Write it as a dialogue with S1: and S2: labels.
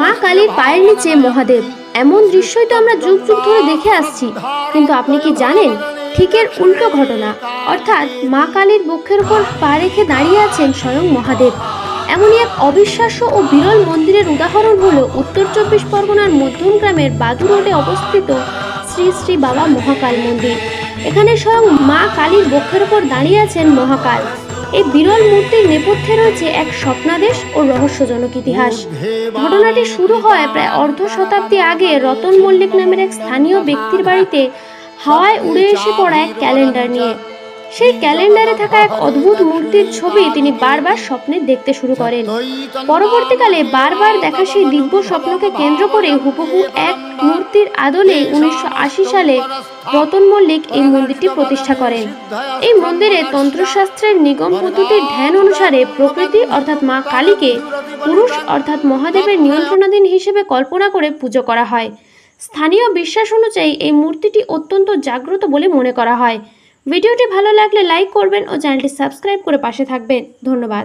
S1: মা কালীর পায়ের নিচে মহাদেব, এমন দৃশ্যই তো আমরা যুগ যুগ ধরে দেখে আসছি। কিন্তু আপনি কি জানেন, ঠিক এর উল্টো ঘটনা, অর্থাৎ মা কালীর বক্ষের উপর পা রেখে দাঁড়িয়ে আছেন স্বয়ং মহাদেব। এমনই এক অবিশ্বাস্য ও বিরল মন্দিরের উদাহরণ হলো উত্তর চব্বিশ পরগনার মধ্যম গ্রামের বাদু রোডে অবস্থিত শ্রী শ্রী বাবা মহাকাল মন্দির। এখানে স্বয়ং মা কালীর বক্ষের উপর দাঁড়িয়ে আছেন মহাকাল। এই বিরল মূর্তির নেপথ্যে রয়েছে এক স্বপ্নাদেশ ও রহস্যজনক ইতিহাস। ঘটনাটি শুরু হয় প্রায় অর্ধ শতাব্দী আগে রতন মল্লিক নামের এক স্থানীয় ব্যক্তির বাড়িতে হাওয়ায় উড়ে এসে পড়া এক ক্যালেন্ডার নিয়ে। সেই ক্যালেন্ডারে থাকা এক অদ্ভুত মূর্তির ছবি তিনি বারবার স্বপ্নে দেখতে শুরু করেন। পরবর্তীকালে বারবার দেখা সেই দিব্য স্বপ্নকে কেন্দ্র করে হুবহু এক মূর্তির আদলে 1980 সালে রতন মল্লিক এই মন্দিরটি প্রতিষ্ঠা করেন। এই মন্দিরে তন্ত্রশাস্ত্রের নিগম পদ্ধতির ধ্যান অনুসারে প্রকৃতি অর্থাৎ মা কালীকে পুরুষ অর্থাৎ মহাদেবের নিয়ন্ত্রণাধীন হিসেবে কল্পনা করে পুজো করা হয়। স্থানীয় বিশ্বাস অনুযায়ী এই মূর্তিটি অত্যন্ত জাগ্রত বলে মনে করা হয়। ভিডিওটি ভালো লাগলে লাইক করবেন ও চ্যানেলটি সাবস্ক্রাইব করে পাশে থাকবেন। ধন্যবাদ।